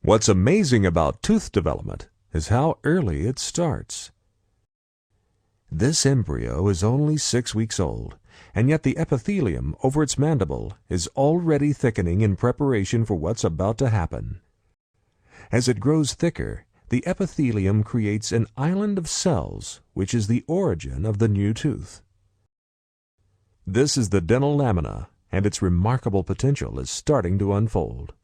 What's amazing about tooth development is how early it starts. This embryo is only 6 weeks old, and yet the epithelium over its mandible is already thickening in preparation for what's about to happen. As it grows thicker, the epithelium creates an island of cells, which is the origin of the new tooth. This is the dental lamina, and its remarkable potential is starting to unfold.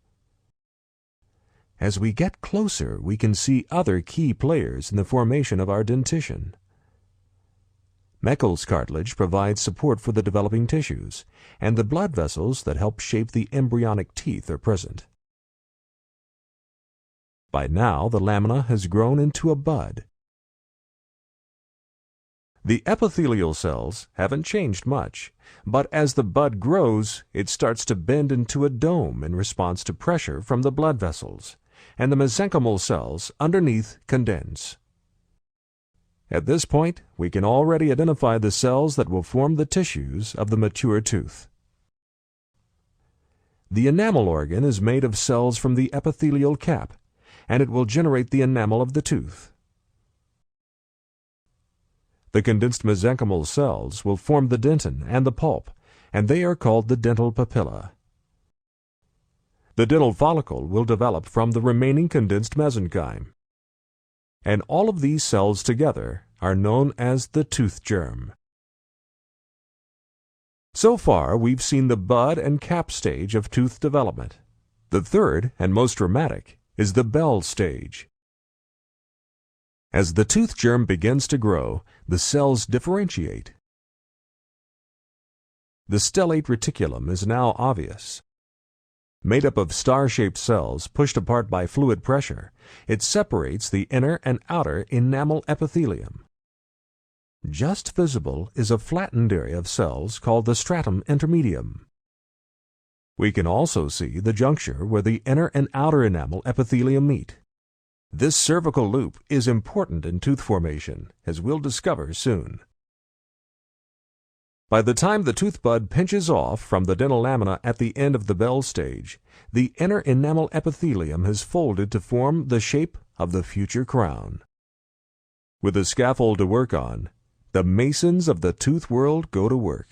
As we get closer, we can see other key players in the formation of our dentition. Meckel's cartilage provides support for the developing tissues, and the blood vessels that help shape the embryonic teeth are present. By now, the lamina has grown into a bud. The epithelial cells haven't changed much, but as the bud grows, it starts to bend into a dome in response to pressure from the blood vessels, and the mesenchymal cells underneath condense. At this point, we can already identify the cells that will form the tissues of the mature tooth. The enamel organ is made of cells from the epithelial cap, and it will generate the enamel of the tooth. The condensed mesenchymal cells will form the dentin and the pulp, and they are called the dental papilla. The dental follicle will develop from the remaining condensed mesenchyme. And all of these cells together are known as the tooth germ. So far, we've seen the bud and cap stage of tooth development. The third, and most dramatic, is the bell stage. As the tooth germ begins to grow, the cells differentiate. The stellate reticulum is now obvious. Made up of star-shaped cells pushed apart by fluid pressure, it separates the inner and outer enamel epithelium. Just visible is a flattened area of cells called the stratum intermedium. We can also see the juncture where the inner and outer enamel epithelium meet. This cervical loop is important in tooth formation, as we'll discover soon. By the time the tooth bud pinches off from the dental lamina at the end of the bell stage, the inner enamel epithelium has folded to form the shape of the future crown. With a scaffold to work on, the masons of the tooth world go to work.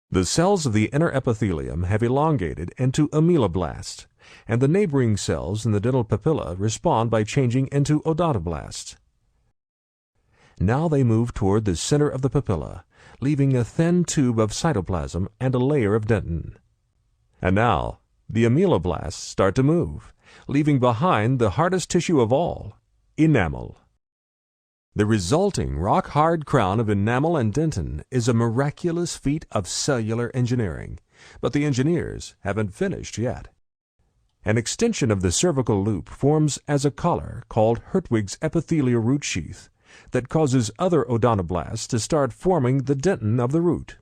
The cells of the inner epithelium have elongated into ameloblasts, and the neighboring cells in the dental papilla respond by changing into odontoblasts. Now they move toward the center of the papilla, leaving a thin tube of cytoplasm and a layer of dentin. And now, the ameloblasts start to move, leaving behind the hardest tissue of all, enamel. The resulting rock-hard crown of enamel and dentin is a miraculous feat of cellular engineering, but the engineers haven't finished yet. An extension of the cervical loop forms as a collar called Hertwig's epithelial root sheath that causes other odontoblasts to start forming the dentin of the root.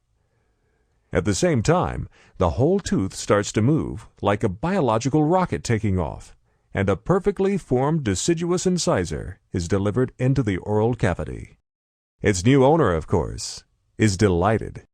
At the same time, the whole tooth starts to move like a biological rocket taking off, and a perfectly formed deciduous incisor is delivered into the oral cavity. Its new owner, of course, is delighted.